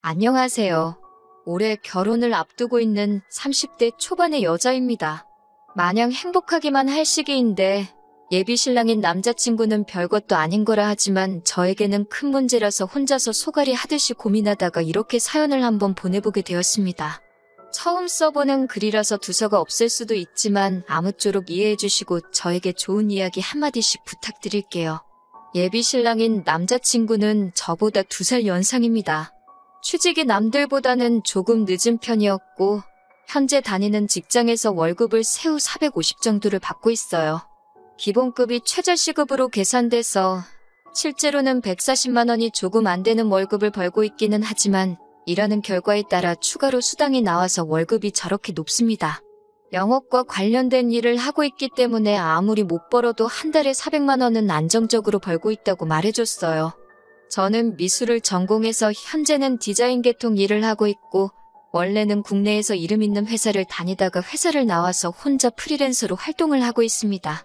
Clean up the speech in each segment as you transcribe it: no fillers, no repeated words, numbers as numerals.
안녕하세요. 올해 결혼을 앞두고 있는 30대 초반의 여자입니다. 마냥 행복하기만 할 시기인데 예비 신랑인 남자친구는 별것도 아닌 거라 하지만 저에게는 큰 문제라서 혼자서 소갈이 하듯이 고민하다가 이렇게 사연을 한번 보내보게 되었습니다. 처음 써보는 글이라서 두서가 없을 수도 있지만 아무쪼록 이해해주시고 저에게 좋은 이야기 한마디씩 부탁드릴게요. 예비 신랑인 남자친구는 저보다 2살 연상입니다. 취직이 남들보다는 조금 늦은 편이었고 현재 다니는 직장에서 월급을 세후 450 정도를 받고 있어요. 기본급이 최저시급으로 계산돼서 실제로는 140만 원이 조금 안 되는 월급을 벌고 있기는 하지만 일하는 결과에 따라 추가로 수당이 나와서 월급이 저렇게 높습니다. 영업과 관련된 일을 하고 있기 때문에 아무리 못 벌어도 한 달에 400만 원은 안정적으로 벌고 있다고 말해줬어요. 저는 미술을 전공해서 현재는 디자인 계통 일을 하고 있고 원래는 국내에서 이름 있는 회사를 다니다가 회사를 나와서 혼자 프리랜서로 활동을 하고 있습니다.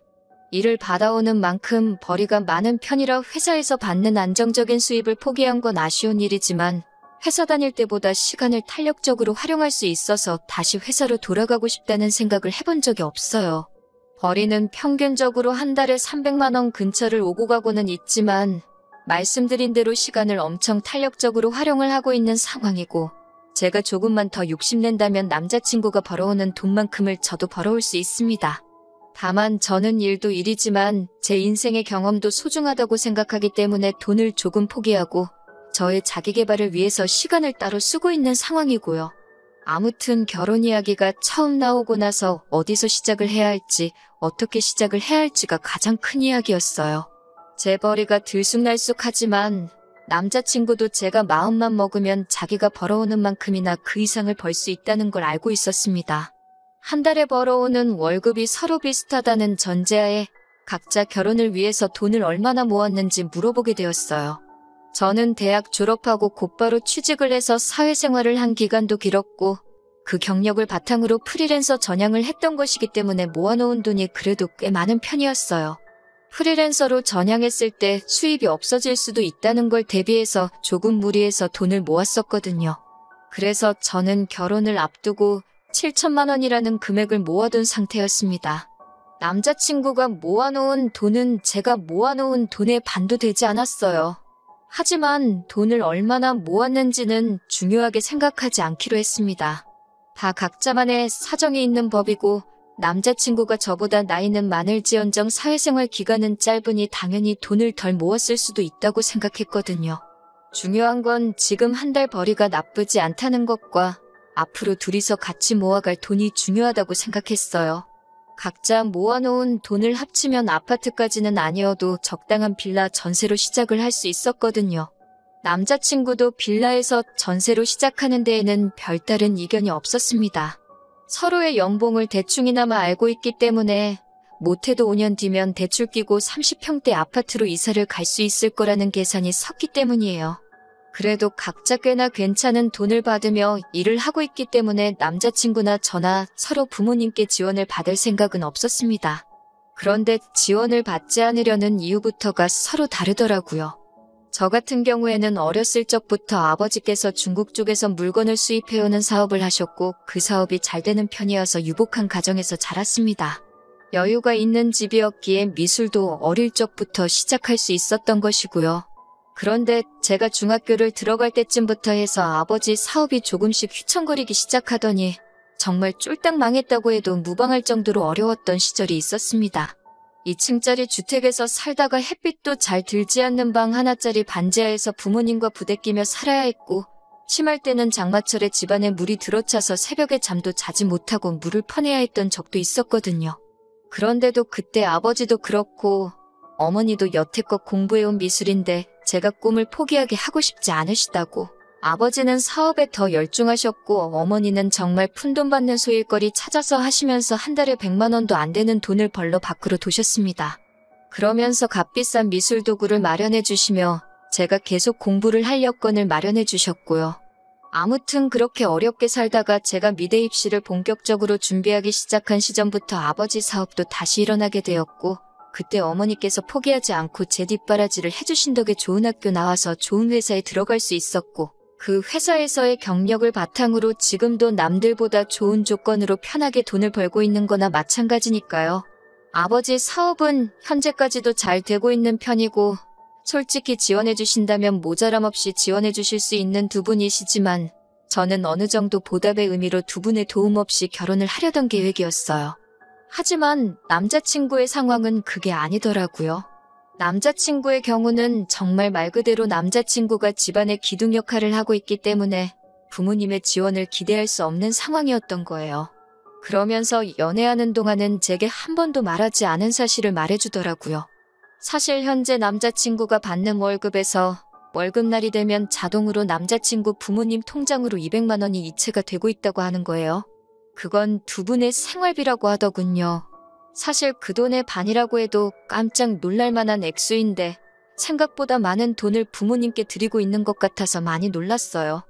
일을 받아오는 만큼 벌이가 많은 편이라 회사에서 받는 안정적인 수입을 포기한 건 아쉬운 일이지만 회사 다닐 때보다 시간을 탄력적으로 활용할 수 있어서 다시 회사로 돌아가고 싶다는 생각을 해본 적이 없어요. 벌이는 평균적으로 한 달에 300만 원 근처를 오고 가고는 있지만 말씀드린 대로 시간을 엄청 탄력적으로 활용을 하고 있는 상황이고 제가 조금만 더 욕심낸다면 남자친구가 벌어오는 돈만큼을 저도 벌어올 수 있습니다. 다만 저는 일도 일이지만 제 인생의 경험도 소중하다고 생각하기 때문에 돈을 조금 포기하고 저의 자기계발을 위해서 시간을 따로 쓰고 있는 상황이고요. 아무튼 결혼 이야기가 처음 나오고 나서 어디서 시작을 해야 할지 어떻게 시작을 해야 할지가 가장 큰 이야기였어요. 제 벌이가 들쑥날쑥하지만 남자친구도 제가 마음만 먹으면 자기가 벌어오는 만큼이나 그 이상을 벌 수 있다는 걸 알고 있었습니다. 한 달에 벌어오는 월급이 서로 비슷하다는 전제하에 각자 결혼을 위해서 돈을 얼마나 모았는지 물어보게 되었어요. 저는 대학 졸업하고 곧바로 취직을 해서 사회생활을 한 기간도 길었고 그 경력을 바탕으로 프리랜서 전향을 했던 것이기 때문에 모아놓은 돈이 그래도 꽤 많은 편이었어요. 프리랜서로 전향했을 때 수입이 없어질 수도 있다는 걸 대비해서 조금 무리해서 돈을 모았었거든요. 그래서 저는 결혼을 앞두고 7천만 원이라는 금액을 모아둔 상태였습니다. 남자친구가 모아놓은 돈은 제가 모아놓은 돈의 반도 되지 않았어요. 하지만 돈을 얼마나 모았는지는 중요하게 생각하지 않기로 했습니다. 다 각자만의 사정이 있는 법이고 남자친구가 저보다 나이는 많을지언정 사회생활 기간은 짧으니 당연히 돈을 덜 모았을 수도 있다고 생각했거든요. 중요한 건 지금 한 달 벌이가 나쁘지 않다는 것과 앞으로 둘이서 같이 모아갈 돈이 중요하다고 생각했어요. 각자 모아놓은 돈을 합치면 아파트까지는 아니어도 적당한 빌라 전세로 시작을 할 수 있었거든요. 남자친구도 빌라에서 전세로 시작하는 데에는 별다른 이견이 없었습니다. 서로의 연봉을 대충이나마 알고 있기 때문에 못해도 5년 뒤면 대출 끼고 30평대 아파트로 이사를 갈 수 있을 거라는 계산이 섰기 때문이에요. 그래도 각자 꽤나 괜찮은 돈을 받으며 일을 하고 있기 때문에 남자친구나 저나 서로 부모님께 지원을 받을 생각은 없었습니다. 그런데 지원을 받지 않으려는 이유부터가 서로 다르더라고요. 저 같은 경우에는 어렸을 적부터 아버지께서 중국 쪽에서 물건을 수입해오는 사업을 하셨고 그 사업이 잘 되는 편이어서 유복한 가정에서 자랐습니다. 여유가 있는 집이었기에 미술도 어릴 적부터 시작할 수 있었던 것이고요. 그런데 제가 중학교를 들어갈 때쯤부터 해서 아버지 사업이 조금씩 휘청거리기 시작하더니 정말 쫄딱 망했다고 해도 무방할 정도로 어려웠던 시절이 있었습니다. 2층짜리 주택에서 살다가 햇빛도 잘 들지 않는 방 하나짜리 반지하에서 부모님과 부대끼며 살아야 했고 심할 때는 장마철에 집안에 물이 들어차서 새벽에 잠도 자지 못하고 물을 퍼내야 했던 적도 있었거든요. 그런데도 그때 아버지도 그렇고 어머니도 여태껏 공부해온 미술인데 제가 꿈을 포기하게 하고 싶지 않으시다고 아버지는 사업에 더 열중하셨고 어머니는 정말 푼돈 받는 소일거리 찾아서 하시면서 한 달에 100만 원도 안 되는 돈을 벌러 밖으로 도셨습니다. 그러면서 값비싼 미술 도구를 마련해 주시며 제가 계속 공부를 할 여건을 마련해 주셨고요. 아무튼 그렇게 어렵게 살다가 제가 미대 입시를 본격적으로 준비하기 시작한 시점부터 아버지 사업도 다시 일어나게 되었고 그때 어머니께서 포기하지 않고 제 뒷바라지를 해주신 덕에 좋은 학교 나와서 좋은 회사에 들어갈 수 있었고 그 회사에서의 경력을 바탕으로 지금도 남들보다 좋은 조건으로 편하게 돈을 벌고 있는 거나 마찬가지니까요. 아버지 사업은 현재까지도 잘 되고 있는 편이고 솔직히 지원해 주신다면 모자람 없이 지원해 주실 수 있는 두 분이시지만 저는 어느 정도 보답의 의미로 두 분의 도움 없이 결혼을 하려던 계획이었어요. 하지만 남자친구의 상황은 그게 아니더라고요. 남자친구의 경우는 정말 말 그대로 남자친구가 집안의 기둥 역할을 하고 있기 때문에 부모님의 지원을 기대할 수 없는 상황이었던 거예요. 그러면서 연애하는 동안은 제게 한 번도 말하지 않은 사실을 말해주더라고요. 사실 현재 남자친구가 받는 월급에서 월급날이 되면 자동으로 남자친구 부모님 통장으로 200만 원이 이체가 되고 있다고 하는 거예요. 그건 두 분의 생활비라고 하더군요. 사실 그 돈의 반이라고 해도 깜짝 놀랄 만한 액수인데 생각보다 많은 돈을 부모님께 드리고 있는 것 같아서 많이 놀랐어요.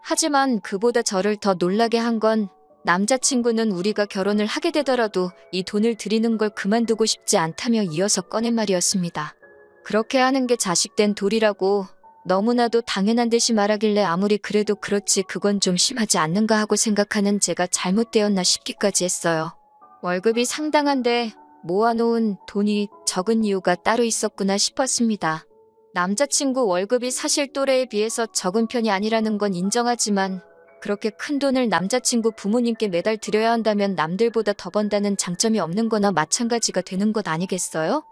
하지만 그보다 저를 더 놀라게 한 건 남자친구는 우리가 결혼을 하게 되더라도 이 돈을 드리는 걸 그만두고 싶지 않다며 이어서 꺼낸 말이었습니다. 그렇게 하는 게 자식된 도리라고 너무나도 당연한 듯이 말하길래 아무리 그래도 그렇지 그건 좀 심하지 않는가 하고 생각하는 제가 잘못되었나 싶기까지 했어요. 월급이 상당한데 모아놓은 돈이 적은 이유가 따로 있었구나 싶었습니다. 남자친구 월급이 사실 또래에 비해서 적은 편이 아니라는 건 인정하지만 그렇게 큰 돈을 남자친구 부모님께 매달 드려야 한다면 남들보다 더 번다는 장점이 없는 거나 마찬가지가 되는 것 아니겠어요?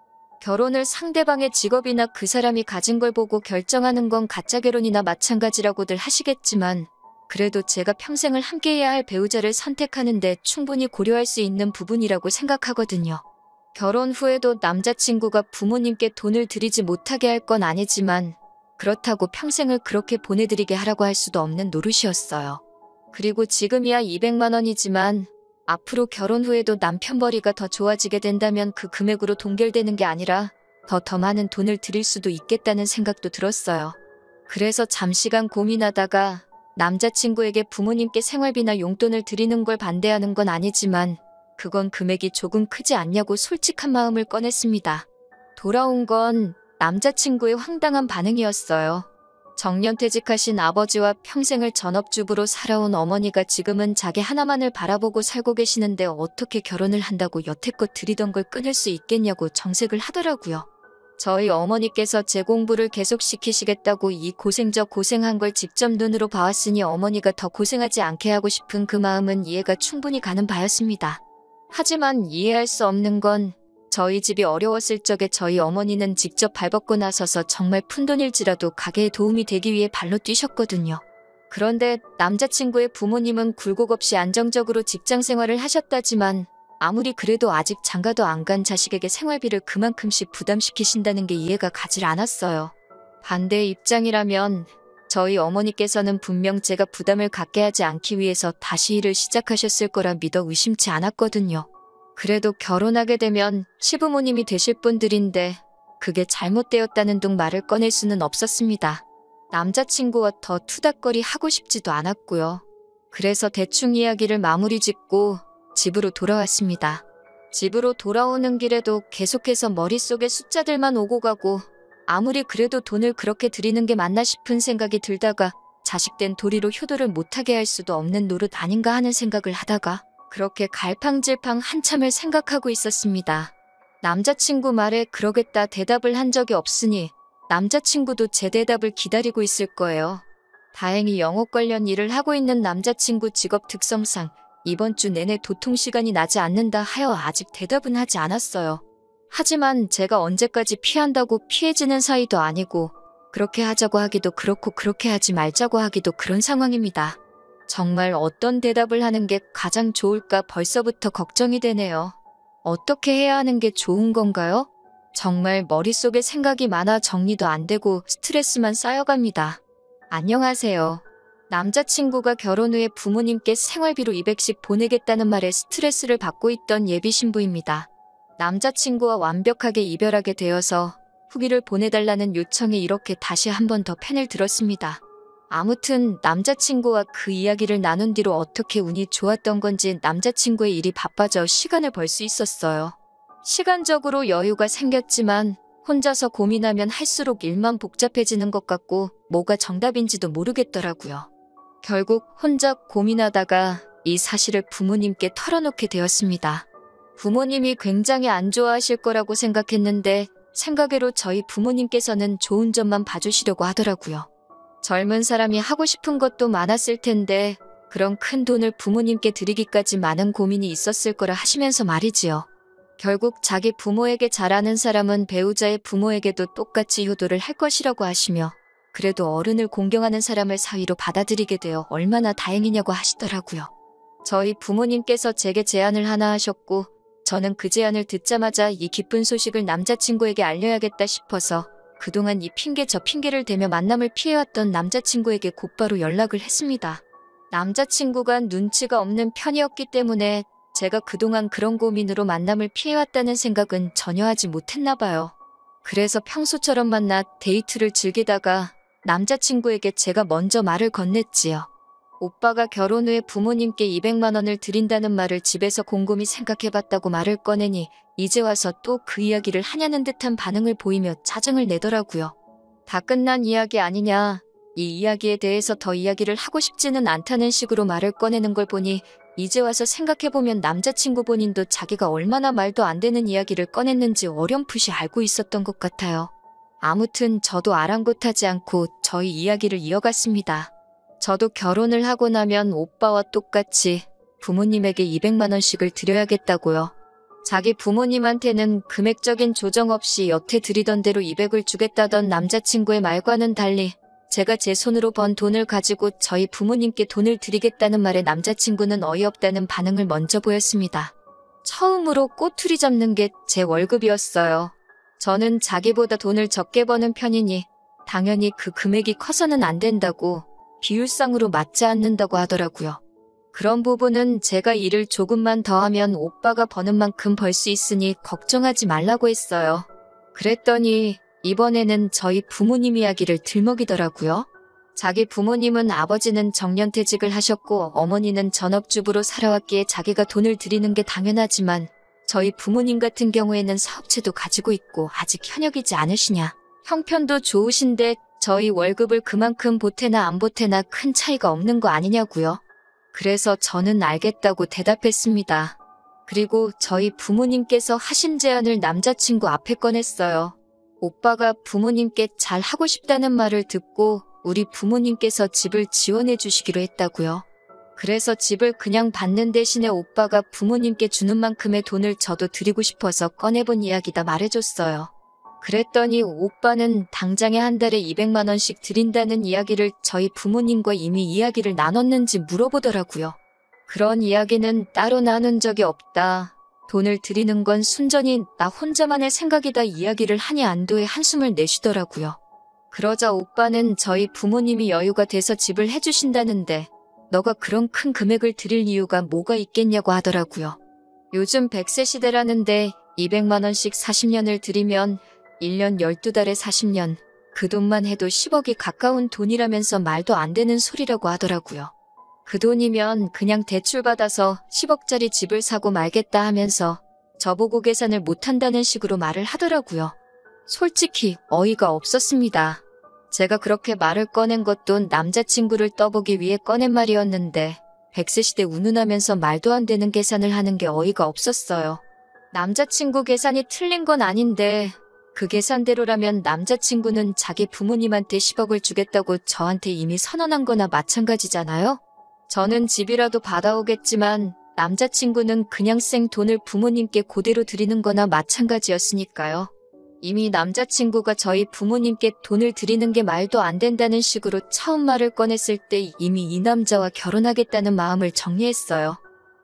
결혼을 상대방의 직업이나 그 사람이 가진 걸 보고 결정하는 건 가짜 결혼이나 마찬가지라고들 하시겠지만 그래도 제가 평생을 함께해야 할 배우자를 선택하는데 충분히 고려할 수 있는 부분이라고 생각하거든요. 결혼 후에도 남자친구가 부모님께 돈을 드리지 못하게 할 건 아니지만 그렇다고 평생을 그렇게 보내드리게 하라고 할 수도 없는 노릇이었어요. 그리고 지금이야 200만 원이지만 앞으로 결혼 후에도 남편 벌이가 더 좋아지게 된다면 그 금액으로 동결되는 게 아니라 더 많은 돈을 드릴 수도 있겠다는 생각도 들었어요. 그래서 잠시간 고민하다가 남자친구에게 부모님께 생활비나 용돈을 드리는 걸 반대하는 건 아니지만 그건 금액이 조금 크지 않냐고 솔직한 마음을 꺼냈습니다. 돌아온 건 남자친구의 황당한 반응이었어요. 정년퇴직하신 아버지와 평생을 전업주부로 살아온 어머니가 지금은 자기 하나만을 바라보고 살고 계시는데 어떻게 결혼을 한다고 여태껏 드리던 걸 끊을 수 있겠냐고 정색을 하더라고요. 저희 어머니께서 제 공부를 계속시키시겠다고 이 고생 저 고생한 걸 직접 눈으로 봐왔으니 어머니가 더 고생하지 않게 하고 싶은 그 마음은 이해가 충분히 가는 바였습니다. 하지만 이해할 수 없는 건 저희 집이 어려웠을 적에 저희 어머니는 직접 발벗고 나서서 정말 푼돈일지라도 가게에 도움이 되기 위해 발로 뛰셨거든요. 그런데 남자친구의 부모님은 굴곡 없이 안정적으로 직장 생활을 하셨다지만 아무리 그래도 아직 장가도 안 간 자식에게 생활비를 그만큼씩 부담시키신다는 게 이해가 가질 않았어요. 반대의 입장이라면 저희 어머니께서는 분명 제가 부담을 갖게 하지 않기 위해서 다시 일을 시작하셨을 거라 믿어 의심치 않았거든요. 그래도 결혼하게 되면 시부모님이 되실 분들인데 그게 잘못되었다는 둥 말을 꺼낼 수는 없었습니다. 남자친구와 더 투닥거리 하고 싶지도 않았고요. 그래서 대충 이야기를 마무리 짓고 집으로 돌아왔습니다. 집으로 돌아오는 길에도 계속해서 머릿속에 숫자들만 오고 가고 아무리 그래도 돈을 그렇게 드리는 게 맞나 싶은 생각이 들다가 자식된 도리로 효도를 못하게 할 수도 없는 노릇 아닌가 하는 생각을 하다가 그렇게 갈팡질팡 한참을 생각하고 있었습니다. 남자친구 말에 그러겠다 대답을 한 적이 없으니 남자친구도 제 대답을 기다리고 있을 거예요. 다행히 영업 관련 일을 하고 있는 남자친구 직업 특성상 이번 주 내내 도통 시간이 나지 않는다 하여 아직 대답은 하지 않았어요. 하지만 제가 언제까지 피한다고 피해지는 사이도 아니고 그렇게 하자고 하기도 그렇고 그렇게 하지 말자고 하기도 그런 상황입니다. 정말 어떤 대답을 하는 게 가장 좋을까 벌써부터 걱정이 되네요. 어떻게 해야 하는 게 좋은 건가요? 정말 머릿속에 생각이 많아 정리도 안 되고 스트레스만 쌓여갑니다. 안녕하세요. 남자친구가 결혼 후에 부모님께 생활비로 200씩 보내겠다는 말에 스트레스를 받고 있던 예비 신부입니다. 남자친구와 완벽하게 이별하게 되어서 후기를 보내달라는 요청에 이렇게 다시 한 번 더 펜을 들었습니다. 아무튼 남자친구와 그 이야기를 나눈 뒤로 어떻게 운이 좋았던 건지 남자친구의 일이 바빠져 시간을 벌 수 있었어요. 시간적으로 여유가 생겼지만 혼자서 고민하면 할수록 일만 복잡해지는 것 같고 뭐가 정답인지도 모르겠더라고요. 결국 혼자 고민하다가 이 사실을 부모님께 털어놓게 되었습니다. 부모님이 굉장히 안 좋아하실 거라고 생각했는데 생각외로 저희 부모님께서는 좋은 점만 봐주시려고 하더라고요. 젊은 사람이 하고 싶은 것도 많았을 텐데 그런 큰 돈을 부모님께 드리기까지 많은 고민이 있었을 거라 하시면서 말이지요. 결국 자기 부모에게 잘하는 사람은 배우자의 부모에게도 똑같이 효도를 할 것이라고 하시며 그래도 어른을 공경하는 사람을 사위로 받아들이게 되어 얼마나 다행이냐고 하시더라고요. 저희 부모님께서 제게 제안을 하나 하셨고 저는 그 제안을 듣자마자 이 기쁜 소식을 남자친구에게 알려야겠다 싶어서 그동안 이 핑계 저 핑계를 대며 만남을 피해왔던 남자친구에게 곧바로 연락을 했습니다. 남자친구가 눈치가 없는 편이었기 때문에 제가 그동안 그런 고민으로 만남을 피해왔다는 생각은 전혀 하지 못했나 봐요. 그래서 평소처럼 만나 데이트를 즐기다가 남자친구에게 제가 먼저 말을 건넸지요. 오빠가 결혼 후에 부모님께 200만 원을 드린다는 말을 집에서 곰곰이 생각해봤다고 말을 꺼내니 이제 와서 또 그 이야기를 하냐는 듯한 반응을 보이며 짜증을 내더라고요. 다 끝난 이야기 아니냐. 이 이야기에 대해서 더 이야기를 하고 싶지는 않다는 식으로 말을 꺼내는 걸 보니 이제 와서 생각해보면 남자친구 본인도 자기가 얼마나 말도 안 되는 이야기를 꺼냈는지 어렴풋이 알고 있었던 것 같아요. 아무튼 저도 아랑곳하지 않고 저희 이야기를 이어갔습니다. 저도 결혼을 하고 나면 오빠와 똑같이 부모님에게 200만 원씩을 드려야겠다고요. 자기 부모님한테는 금액적인 조정 없이 여태 드리던 대로 200을 주겠다던 남자친구의 말과는 달리 제가 제 손으로 번 돈을 가지고 저희 부모님께 돈을 드리겠다는 말에 남자친구는 어이없다는 반응을 먼저 보였습니다. 처음으로 꼬투리 잡는 게 제 월급이었어요. 저는 자기보다 돈을 적게 버는 편이니 당연히 그 금액이 커서는 안 된다고 비율상으로 맞지 않는다고 하더라고요. 그런 부분은 제가 일을 조금만 더 하면 오빠가 버는 만큼 벌 수 있으니 걱정하지 말라고 했어요. 그랬더니 이번에는 저희 부모님 이야기를 들먹이더라고요. 자기 부모님은 아버지는 정년퇴직을 하셨고 어머니는 전업주부로 살아왔기에 자기가 돈을 드리는 게 당연하지만 저희 부모님 같은 경우에는 사업체도 가지고 있고 아직 현역이지 않으시냐. 형편도 좋으신데 저희 월급을 그만큼 보태나 안 보태나 큰 차이가 없는 거 아니냐고요. 그래서 저는 알겠다고 대답했습니다. 그리고 저희 부모님께서 하신 제안을 남자친구 앞에 꺼냈어요. 오빠가 부모님께 잘 하고 싶다는 말을 듣고 우리 부모님께서 집을 지원해 주시기로 했다고요. 그래서 집을 그냥 받는 대신에 오빠가 부모님께 주는 만큼의 돈을 저도 드리고 싶어서 꺼내본 이야기다 말해줬어요. 그랬더니 오빠는 당장에 한 달에 200만 원씩 드린다는 이야기를 저희 부모님과 이미 이야기를 나눴는지 물어보더라고요. 그런 이야기는 따로 나눈 적이 없다. 돈을 드리는 건 순전히 나 혼자만의 생각이다 이야기를 하니 안도의 한숨을 내쉬더라고요. 그러자 오빠는 저희 부모님이 여유가 돼서 집을 해주신다는데 너가 그런 큰 금액을 드릴 이유가 뭐가 있겠냐고 하더라고요. 요즘 100세 시대라는데 200만 원씩 40년을 드리면 1년 12달에 40년, 그 돈만 해도 10억이 가까운 돈이라면서 말도 안 되는 소리라고 하더라고요. 그 돈이면 그냥 대출받아서 10억짜리 집을 사고 말겠다 하면서 저보고 계산을 못한다는 식으로 말을 하더라고요. 솔직히 어이가 없었습니다. 제가 그렇게 말을 꺼낸 것도 남자친구를 떠보기 위해 꺼낸 말이었는데 100세 시대 운운하면서 말도 안 되는 계산을 하는 게 어이가 없었어요. 남자친구 계산이 틀린 건 아닌데 그 계산대로라면 남자친구는 자기 부모님한테 10억을 주겠다고 저한테 이미 선언한 거나 마찬가지잖아요? 저는 집이라도 받아오겠지만 남자친구는 그냥 생 돈을 부모님께 그대로 드리는 거나 마찬가지였으니까요. 이미 남자친구가 저희 부모님께 돈을 드리는 게 말도 안 된다는 식으로 처음 말을 꺼냈을 때 이미 이 남자와 결혼하겠다는 마음을 정리했어요.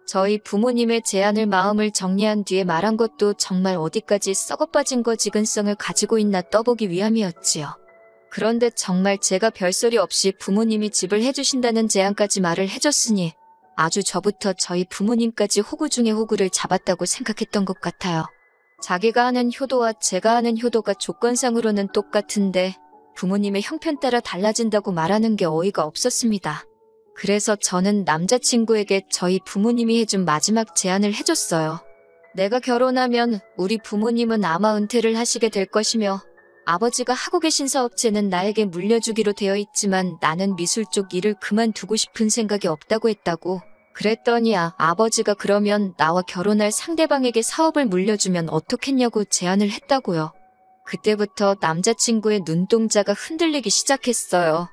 저희 부모님의 제안을 마음을 정리한 뒤에 말한 것도 정말 어디까지 썩어빠진 거 지근성을 가지고 있나 떠보기 위함이었지요. 그런데 정말 제가 별소리 없이 부모님이 집을 해주신다는 제안까지 말을 해줬으니 아주 저부터 저희 부모님까지 호구 중에 호구를 잡았다고 생각했던 것 같아요. 자기가 하는 효도와 제가 하는 효도가 조건상으로는 똑같은데 부모님의 형편 따라 달라진다고 말하는 게 어이가 없었습니다. 그래서 저는 남자친구에게 저희 부모님이 해준 마지막 제안을 해줬어요. 내가 결혼하면 우리 부모님은 아마 은퇴를 하시게 될 것이며 아버지가 하고 계신 사업체는 나에게 물려주기로 되어 있지만 나는 미술 쪽 일을 그만두고 싶은 생각이 없다고 했다고. 그랬더니 아버지가 그러면 나와 결혼할 상대방에게 사업을 물려주면 어떻겠냐고 제안을 했다고요. 그때부터 남자친구의 눈동자가 흔들리기 시작했어요.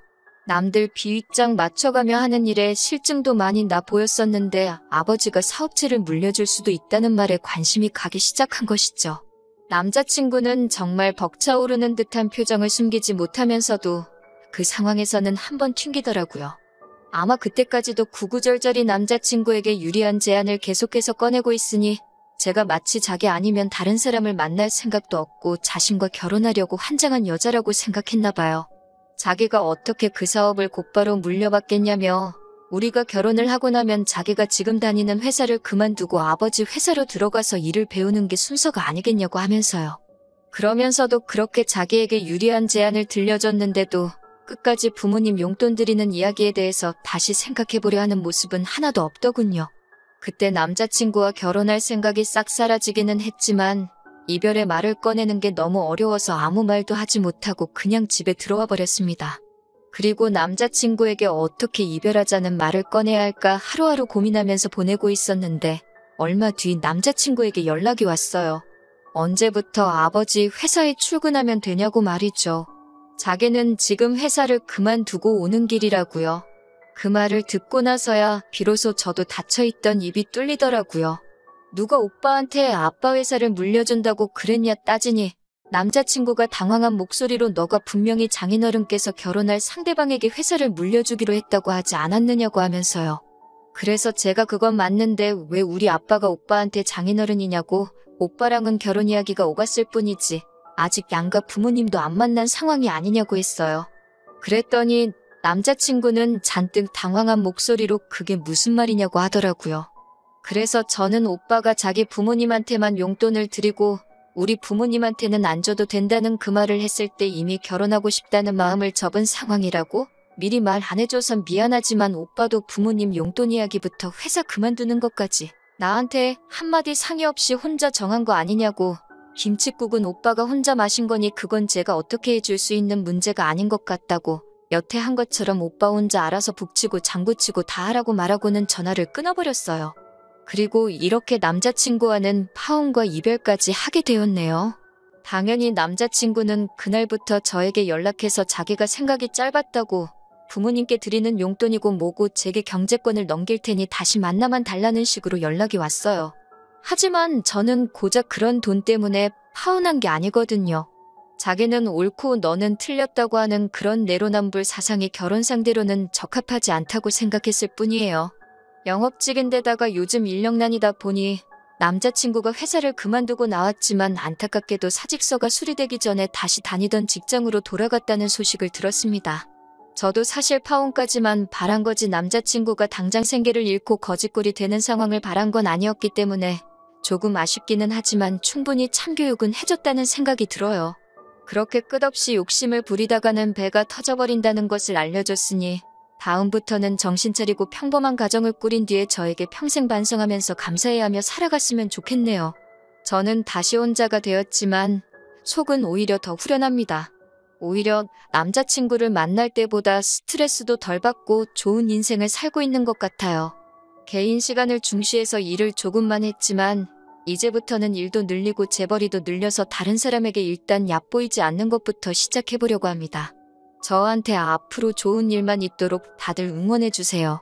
남들 비윗장 맞춰가며 하는 일에 실증도 많이 나 보였었는데 아버지가 사업체를 물려줄 수도 있다는 말에 관심이 가기 시작한 것이죠. 남자친구는 정말 벅차오르는 듯한 표정을 숨기지 못하면서도 그 상황에서는 한번 튕기더라고요. 아마 그때까지도 구구절절히 남자친구에게 유리한 제안을 계속해서 꺼내고 있으니 제가 마치 자기 아니면 다른 사람을 만날 생각도 없고 자신과 결혼하려고 환장한 여자라고 생각했나 봐요. 자기가 어떻게 그 사업을 곧바로 물려받겠냐며 우리가 결혼을 하고 나면 자기가 지금 다니는 회사를 그만두고 아버지 회사로 들어가서 일을 배우는 게 순서가 아니겠냐고 하면서요. 그러면서도 그렇게 자기에게 유리한 제안을 들려줬는데도 끝까지 부모님 용돈 드리는 이야기에 대해서 다시 생각해보려 하는 모습은 하나도 없더군요. 그때 남자친구와 결혼할 생각이 싹 사라지기는 했지만 이별의 말을 꺼내는 게 너무 어려워서 아무 말도 하지 못하고 그냥 집에 들어와 버렸습니다. 그리고 남자친구에게 어떻게 이별하자는 말을 꺼내야 할까 하루하루 고민하면서 보내고 있었는데 얼마 뒤 남자친구에게 연락이 왔어요. 언제부터 아버지 회사에 출근하면 되냐고 말이죠. 자기는 지금 회사를 그만두고 오는 길이라고요. 그 말을 듣고 나서야 비로소 저도 닫혀있던 입이 뚫리더라고요. 누가 오빠한테 아빠 회사를 물려준다고 그랬냐 따지니 남자친구가 당황한 목소리로 너가 분명히 장인어른께서 결혼할 상대방에게 회사를 물려주기로 했다고 하지 않았느냐고 하면서요. 그래서 제가 그건 맞는데 왜 우리 아빠가 오빠한테 장인어른이냐고. 오빠랑은 결혼 이야기가 오갔을 뿐이지 아직 양가 부모님도 안 만난 상황이 아니냐고 했어요. 그랬더니 남자친구는 잔뜩 당황한 목소리로 그게 무슨 말이냐고 하더라고요. 그래서 저는 오빠가 자기 부모님한테만 용돈을 드리고 우리 부모님한테는 안 줘도 된다는 그 말을 했을 때 이미 결혼하고 싶다는 마음을 접은 상황이라고? 미리 말 안 해줘서 미안하지만 오빠도 부모님 용돈 이야기부터 회사 그만두는 것까지 나한테 한마디 상의 없이 혼자 정한 거 아니냐고. 김칫국은 오빠가 혼자 마신 거니 그건 제가 어떻게 해줄 수 있는 문제가 아닌 것 같다고. 여태 한 것처럼 오빠 혼자 알아서 북치고 장구치고 다 하라고 말하고는 전화를 끊어버렸어요. 그리고 이렇게 남자친구와는 파혼과 이별까지 하게 되었네요. 당연히 남자친구는 그날부터 저에게 연락해서 자기가 생각이 짧았다고 부모님께 드리는 용돈이고 뭐고 제게 경제권을 넘길 테니 다시 만나만 달라는 식으로 연락이 왔어요. 하지만 저는 고작 그런 돈 때문에 파혼한 게 아니거든요. 자기는 옳고 너는 틀렸다고 하는 그런 내로남불 사상이 결혼 상대로는 적합하지 않다고 생각했을 뿐이에요. 영업직인데다가 요즘 인력난이다 보니 남자친구가 회사를 그만두고 나왔지만 안타깝게도 사직서가 수리되기 전에 다시 다니던 직장으로 돌아갔다는 소식을 들었습니다. 저도 사실 파혼까지만 바란 거지 남자친구가 당장 생계를 잃고 거지꼴이 되는 상황을 바란 건 아니었기 때문에 조금 아쉽기는 하지만 충분히 참교육은 해줬다는 생각이 들어요. 그렇게 끝없이 욕심을 부리다가는 배가 터져버린다는 것을 알려줬으니 다음부터는 정신 차리고 평범한 가정을 꾸린 뒤에 저에게 평생 반성하면서 감사해하며 살아갔으면 좋겠네요. 저는 다시 혼자가 되었지만 속은 오히려 더 후련합니다. 오히려 남자친구를 만날 때보다 스트레스도 덜 받고 좋은 인생을 살고 있는 것 같아요. 개인 시간을 중시해서 일을 조금만 했지만 이제부터는 일도 늘리고 재벌이도 늘려서 다른 사람에게 일단 얕보이지 않는 것부터 시작해보려고 합니다. 저한테 앞으로 좋은 일만 있도록 다들 응원해주세요.